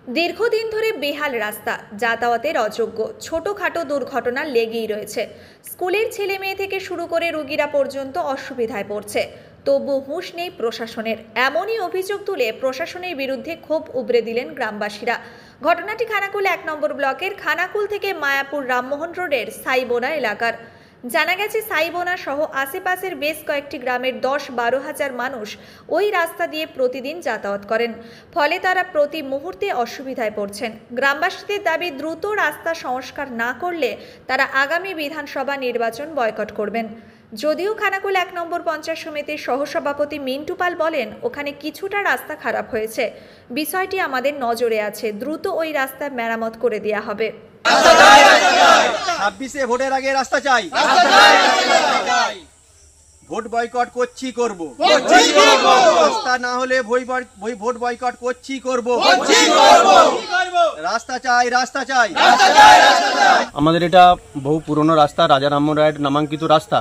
দীর্ঘদিন ধরে বেহাল রাস্তা, যাতায়াতের অযোগ্য, ছোটখাটো দুর্ঘটনা লেগেই রয়েছে। স্কুলের ছেলে মেয়ে থেকে শুরু করে রোগীরা পর্যন্ত অসুবিধায় পড়ছে, তবু হুঁশ নেই প্রশাসনের। এমনই অভিযোগ তুলে প্রশাসনের বিরুদ্ধে ক্ষোভ উগরে দিলেন গ্রামবাসীরা। ঘটনাটি খানাকুল 1 নম্বর ব্লকের খানাকুল থেকে মায়াপুর রামমোহন রোডের সাইবোনা এলাকার। জানা গেছে, সাইবোনা সহ আশেপাশের বেশ কয়েকটি গ্রামের 10-12 হাজার মানুষ ওই রাস্তা দিয়ে প্রতিদিন যাতায়াত করেন, ফলে তারা প্রতি মুহূর্তে অসুবিধায় পড়ছেন। গ্রামবাসীদের দাবি, দ্রুত রাস্তা সংস্কার না করলে তারা আগামী বিধানসভা নির্বাচন বয়কট করবেন। যদিও খানাকুল 1 নম্বর পঞ্চায়েত সমিতির সহসভাপতি মিন্টু পাল বলেন, ওখানে কিছুটা রাস্তা খারাপ হয়েছে, বিষয়টি আমাদের নজরে আছে, দ্রুত ওই রাস্তা মেরামত করে দেওয়া হবে। 26-এ ভোটের আগে রাস্তা চাই, ভোট বয়কট করছি করব, রাস্তা না হলে ভোট বয়কট করছি করব, রাস্তা চাই, রাস্তা চাই। আমাদের এটা বহু পুরনো রাস্তা, রাজা রামমোহন রায়ের নামাঙ্কিত রাস্তা,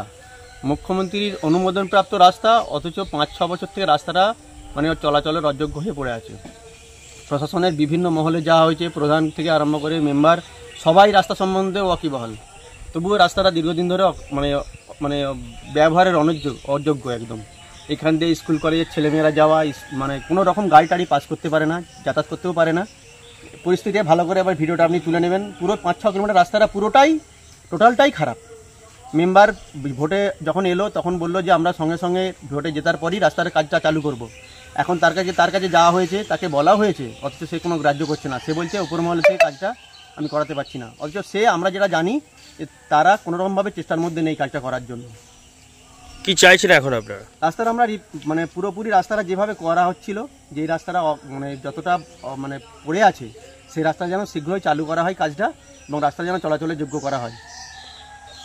মুখ্যমন্ত্রীর অনুমোদনপ্রাপ্ত রাস্তা, অথচ 5-6 বছর থেকে রাস্তাটা চলাচলের অযোগ্য হয়ে পড়ে আছে। প্রশাসনের বিভিন্ন মহলে যাওয়া হয়েছে, প্রধান থেকে আরম্ভ করে মেম্বার সবাই রাস্তা সম্বন্ধে ওয়াকিবহাল, তবুও রাস্তাটা দীর্ঘদিন ধরে ব্যবহারের অযোগ্য একদম। এখান দিয়ে স্কুল কলেজের ছেলেমেয়েরা যাওয়া, কোনো রকম গাড়ি টাড়ি পাস করতে পারে না, যাতায়াত করতেও পারে না। পরিস্থিতি ভালো করে আবার ভিডিওটা আপনি তুলে নেবেন। পুরো 5-6 কিলোমিটার রাস্তাটা টোটালটাই খারাপ। মেম্বার ভোটে যখন এলো তখন বললো যে আমরা সঙ্গে সঙ্গে ভোটে জেতার পরই রাস্তার কাজটা চালু করব। এখন তার কাছে যাওয়া হয়েছে, তাকে বলা হয়েছে, অথচ সে কোনো গ্রাহ্য করছে না। সে বলছে উপর মহলে সেই কাজটা আমি করাতে পারছি না, অথচ আমরা যেটা জানি তারা কোনোরকমভাবে চেষ্টার মধ্যে নেই কাজটা করার জন্য। কি চাইছেন এখন আপনারা? রাস্তাটা আমরা পুরোপুরি রাস্তাটা যেভাবে করা হচ্ছিল, যে রাস্তাটা যতটা পড়ে আছে, সেই রাস্তা যেন শীঘ্রই চালু করা হয় কাজটা, এবং রাস্তা যেন চলাচলের যোগ্য করা হয়।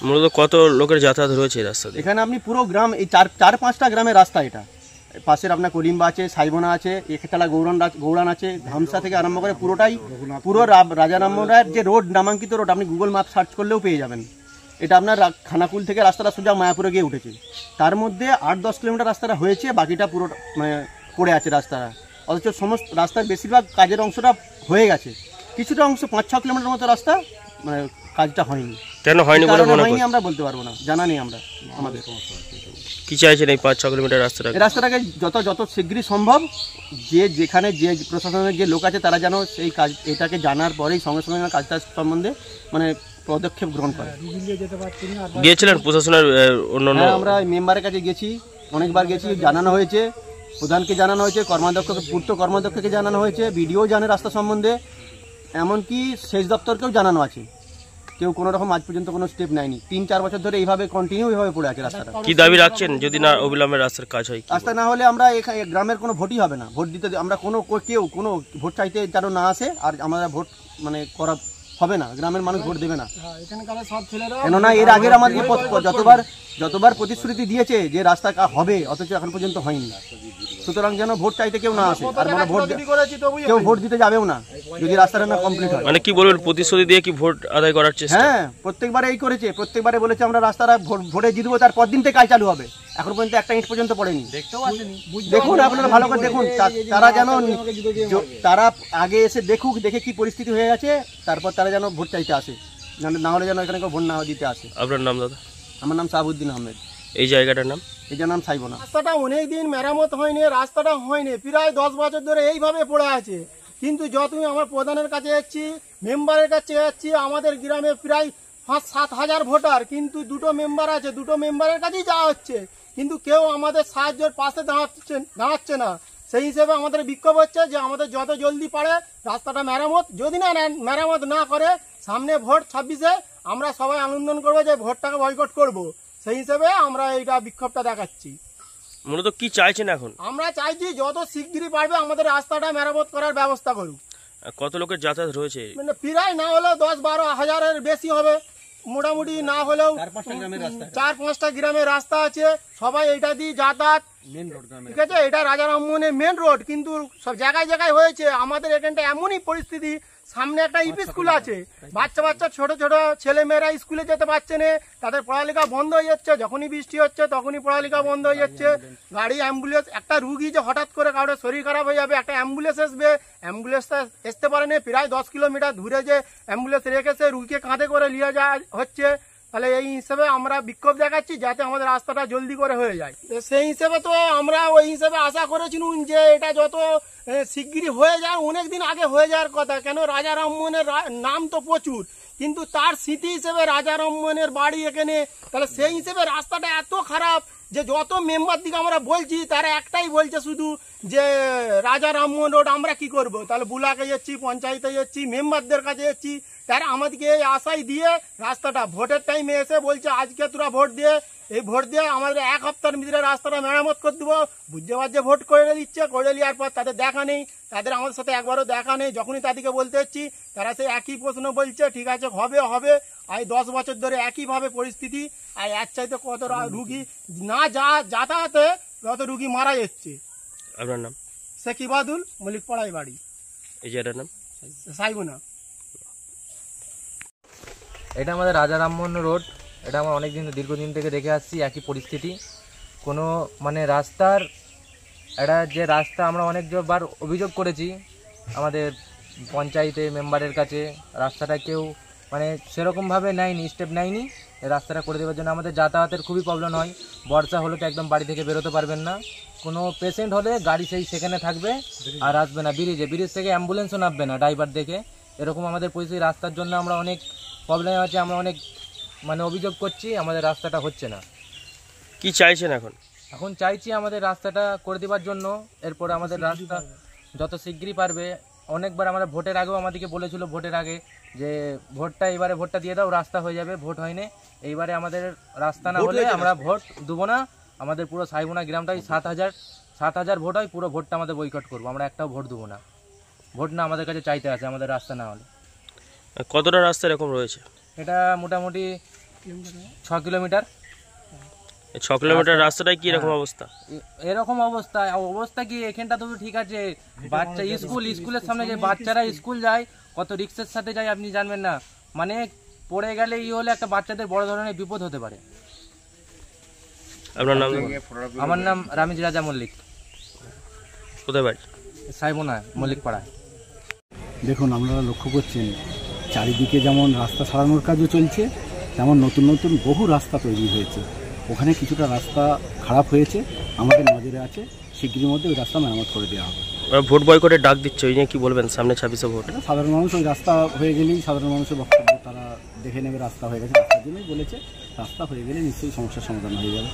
মূলত কত লোকের যাতায়াত রয়েছে এই রাস্তা দিয়ে? এখানে আপনি পুরো গ্রাম, এই 4-5টা গ্রামের রাস্তা। এটা পাশের আপনার করিম্বা আছে, সাইবোনা আছে, একতলা গৌড়ান আছে, ধামসা থেকে আরম্ভ করে পুরো রাজা রামমোহন রায়ের যে রোড, নামাঙ্কিত রোড, আপনি গুগল ম্যাপ সার্চ করলেও পেয়ে যাবেন। এটা আপনার খানাকুল থেকে রাস্তাটা সোজা মায়াপুরে গিয়ে উঠেছে। তার মধ্যে 8-10 কিলোমিটার রাস্তাটা হয়েছে, বাকিটা পুরো পড়ে আছে রাস্তাটা। অথচ সমস্ত রাস্তার বেশিরভাগ কাজের অংশটা হয়ে গেছে, কিছুটা অংশ 5-6 কিলোমিটার মতো রাস্তা কাজটা হয়নি। কেন হয়নি আমরা বলতে পারবো না, জানা নেই আমরা। আমাদের কি চাইছেন এই 5-6 কিলোমিটার রাস্তাটাকে যত শীঘ্রই সম্ভব, যেখানে যে প্রশাসনের যে লোক আছে তারা যেন সেই কাজ, এটাকে জানার পরেই সঙ্গে সঙ্গে কাজটা সম্বন্ধে পদক্ষেপ গ্রহণ করে। গিয়েছিলেন প্রশাসনের অন্যান্য? আমরা মেম্বারের কাছে গেছি, অনেকবার গেছি, জানানো হয়েছে, প্রধানকে জানানো হয়েছে, পূর্ত কর্মাধ্যক্ষকে জানানো হয়েছে, বিডিও জানে রাস্তা সম্বন্ধে, এমনকি সেচ দপ্তরকেও জানানো আছে। কেউ কোনো রকম আজ পর্যন্ত কোনো স্টেপ নেয়নি। 3-4 বছর ধরে এইভাবে কন্টিনিউ পড়ে আছে রাস্তাটা। কি দাবি রাখছেন যদি না অবিলম্বে রাস্তার কাজ হয়? রাস্তা না হলে আমরা গ্রামের কোনো ভোটই হবে না। ভোট দিতে আমরা কোনো ভোট চাইতে যেন না আসে, আর আমরা ভোট করা হবে না, গ্রামের মানুষ ভোট দেবে না। কেননা এর আগের আমাদের যতবার প্রতিশ্রুতি দিয়েছে যে রাস্তা হবে, অথচ এখন পর্যন্ত হয়নি। সুতরাং যেন ভোট চাইতে কেউ না আসে, আর কেউ ভোট দিতে যাবেও না যদি রাস্তাটা না কমপ্লিট হয়। কি বলবেন, প্রতিশ্রুতি দিয়ে কি ভোট আদায় করার চেষ্টা? হ্যাঁ, প্রত্যেকবারে এই করেছে, প্রত্যেকবারে বলেছে আমরা রাস্তাটা ভোটে জিতবো, তার পর দিন থেকে কাজ চালু হবে। এখন পর্যন্ত একটা ইট পর্যন্ত পড়েনি। দেখুন, আপনারা ভালো করে দেখুন, তারা আগে এসে দেখে কি পরিস্থিতি হয়ে গেছে, তারপর তারা যেন ভোট চাইতে আসে, না হলে যেন এখানে কেউ ভোট না দিতে আসে। আপনার নাম দাদা? আমার নাম সাহাবুদ্দিন আহমেদ। এই জায়গাটার নাম? এই নাম সাইবোনা। রাস্তাটা অনেকদিন মেরামত হয়নি, রাস্তাটা হয়নি, প্রায় 10 বছর ধরে এইভাবে পড়ে আছে। কিন্তু যতই আমার প্রধানের কাছে যাচ্ছি, মেম্বারের কাছে যাচ্ছি, আমাদের গ্রামে প্রায় 5-7 হাজার ভোটার, কিন্তু 2টো মেম্বার আছে, 2টো মেম্বারের কাছেই যাওয়া হচ্ছে, কিন্তু কেউ আমাদের সাহায্যের পাশে দাঁড়াচ্ছে না। সেই হিসেবে আমাদের বিক্ষোভ হচ্ছে যে আমাদের যত জলদি পারে রাস্তাটা মেরামত, যদি না মেরামত না করে, সামনে ভোট 26-এ আমরা সবাই আন্দোলন করবো যে ভোটটাকে বয়কট করব। সেই হিসেবে আমরা এইটা বিক্ষোভটা দেখাচ্ছি। মূলত কি চাইছেন এখন? আমরা চাইছি যত শিগগিরই পারবে আমাদের রাস্তাটা মেরামত করার ব্যবস্থা করুক। কত লোকের যাতায়াত রয়েছে? প্রায় না হলেও 10-12 হাজারের বেশি হবে, মোটামুটি না হলেও 4-5টা গ্রামের রাস্তা আছে, সবাই এটা দিয়ে যাতায়াত, ঠিক আছে, এটা রাজা রামমোহনের মেন রোড, কিন্তু সব জায়গায় জায়গায় হয়েছে। আমাদের এখানটা এমনই পরিস্থিতি, সামনে একটা ইপি স্কুল আছে, বাচ্চা বাচ্চা ছোট ছোট ছেলেমেয়েরা স্কুলে যেতে পারছে না, তাদের পড়ালেখা বন্ধ হয়ে যাচ্ছে, যখনই বৃষ্টি হচ্ছে তখনই পড়ালেখা বন্ধ হয়ে যাচ্ছে। গাড়ি অ্যাম্বুলেন্স, একটা রুগী যে হঠাৎ করে কারোর শরীর খারাপ হয়ে যাবে, একটা অ্যাম্বুলেন্স আসবে, অ্যাম্বুলেন্সটা আসতে পারে না, প্রায় 10 কিলোমিটার দূরে যে অ্যাম্বুলেন্স রেখেছে রুগীকে কাঁধে করে নিয়ে যাওয়া হচ্ছে। তাহলে এই হিসেবে আমরা বিক্ষোভ দেখাচ্ছি যাতে আমাদের রাস্তাটা জলদি করে হয়ে যায়। সেই হিসেবে তো আমরা ওই হিসেবে আশা করেছিলাম যে এটা যত শিগগিরই হয়ে যায়, অনেকদিন আগে হয়ে যাওয়ার কথা। কেন, রাজা রামমোহনের নাম তো প্রচুর, কিন্তু তার স্মৃতি হিসেবে রাজা রামমোহনের বাড়ি এখানে, তাহলে সেই হিসেবে রাস্তাটা এত খারাপ যে যত মেম্বার দিকে আমরা বলছি তারা একটাই বলছে শুধু যে রাজা রামমোহন রোড আমরা কি করব। তাহলে বুলাকে যাচ্ছি, পঞ্চায়েতে যাচ্ছি, মেম্বারদের কাছে যাচ্ছি, তারা আমাদেরকে এই আশাই দিয়ে রাস্তাটা ভোটের টাইমে এসে বলছে আজকে তোরা ভোট দিয়ে, এই ভোট দিয়ে আমাদের 1 সপ্তাহের ভিতরে রাস্তাটা মেরামত করে দেবো। বুঝতে পারছে ভোট করে দিচ্ছে, করে নেওয়ার পর তাদের দেখা নেই, তাদের আমাদের সাথে একবারও দেখা নেই। যখনই তাদেরকে বলতে হচ্ছি তারা সেই একই প্রশ্ন বলছে, ঠিক আছে হবে হবে। আর 10 বছর ধরে একইভাবে পরিস্থিতি, আর এর চাইতে কত রুগী না যাতায়াতে কত রুগী মারা যাচ্ছে। আপনার নাম? শেখ ইবাদুল, মল্লিকপাড়ায় বাড়ি। এই জায়গাটার নাম? সাইগুনা। এটা আমাদের রাজা রামমোহন রোড, এটা আমরা দীর্ঘদিন থেকে দেখে আসছি একই পরিস্থিতি। কোনো মানে রাস্তার, এটা যে রাস্তা আমরা অনেকবার অভিযোগ করেছি আমাদের পঞ্চায়েতে মেম্বারের কাছে, রাস্তাটা কেউ মানে সেরকমভাবে নেয়নি, স্টেপ নেয়নি এই রাস্তাটা করে দেওয়ার জন্য। আমাদের যাতায়াতের খুবই প্রবলেম হয়, বর্ষা হলে তো একদম বাড়ি থেকে বেরোতে পারবেন না, কোনো পেশেন্ট হলে গাড়ি সেখানে থাকবে আর আসবে না, ব্রিজ থেকে অ্যাম্বুলেন্সও নামবে না ড্রাইভার দেখে, এরকম আমাদের পরিস্থিতি। রাস্তার জন্য আমরা অনেক প্রবলেম আছে, আমরা অনেক মানে অভিযোগ করছি, আমাদের রাস্তাটা হচ্ছে না। কি চাইছেন এখন? এখন চাইছি আমাদের রাস্তাটা করে দেওয়ার জন্য, এরপরে আমাদের রাস্তা যত শিগগিরই পারবে। অনেকবার আমরা ভোটের আগেও আমাদেরকে বলেছিল, ভোটের আগে যে এবারে ভোটটা দিয়ে দাও, রাস্তা হয়ে যাবে। ভোট হয়নি, এইবারে আমাদের রাস্তা না হলে আমরা ভোট দেবো না। আমাদের পুরো সাইগুনা গ্রামটাই 7,000 ভোট হয়, পুরো ভোটটা আমাদের বয়কট করবো, আমরা একটাও ভোট দেবো না। ভোট না আমাদের কাছে চাইতে আছে, আমাদের রাস্তা না হলে। কতটা রাস্তা এরকম রয়েছে? এটা মোটামুটি 6 কিলোমিটার। 6 কিলোমিটার রাস্তাটাই কি রকম অবস্থা? এরকম অবস্থা কি, এখানটা তো ঠিক আছে, বাচ্চা স্কুলের সামনে যে বাচ্চারা স্কুল যায়, কত রিক্সার সাথে যায় আপনি জানবেন না, মানে পড়ে গেলে হলে একটা বাচ্চাদের বড় ধরনের বিপদ হতে পারে। আপনার নাম? আমার নাম রামিজ রাজা মল্লিক। কোথায় বাড়ি? সাইবোনা, মল্লিকপাড়া। দেখুন, আপনারা লক্ষ্য করছেন চারিদিকে যেমন রাস্তা সারানোর কাজও চলছে, তেমন নতুন নতুন বহু রাস্তা তৈরি হয়েছে। ওখানে কিছুটা রাস্তা খারাপ হয়েছে, আমাদের নজরে আছে, শিগগিরের মধ্যে ওই রাস্তা মেরামত করে দেওয়া হবে। ভোট বয়কটের ডাক দিচ্ছে, ওই নিয়ে কি বলবেন? সামনে 26শে ভোট। সাধারণ মানুষ ওই রাস্তা হয়ে গেলেই, সাধারণ মানুষের বক্তব্য তারা দেখে নেবে, রাস্তা হয়ে গেছে, রাস্তার জন্যই বলেছে, রাস্তা হয়ে গেলে নিশ্চয়ই সমস্যার সমাধান হয়ে যাবে।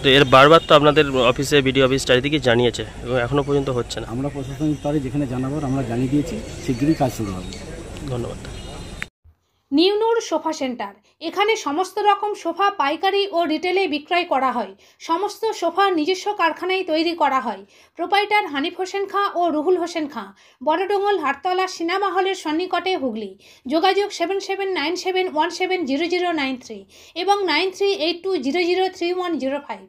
তো এর বারবার তো আপনাদের অফিসে, বিডিও অফিস চারিদিকে জানিয়েছে এবং এখনো পর্যন্ত হচ্ছে না। আমরা প্রশাসনিক স্তরে যেখানে জানাবার আমরা জানিয়ে দিয়েছি, শিগগিরই কাজ শুরু হবে। ধন্যবাদ। নিউ নূর সোফা সেন্টার, এখানে সমস্ত রকম সোফা পাইকারি ও রিটেলে বিক্রয় করা হয়। সমস্ত সোফা নিজস্ব কারখানায় তৈরি করা হয়। প্রোপাইটার হানিফ হোসেন খাঁ ও রুহুল হোসেন খাঁ, বড়ডোঙ্গল হাটতলা সিনেমা হলের সন্নিকটে, হুগলি। যোগাযোগ 7797170093 এবং 9382003105।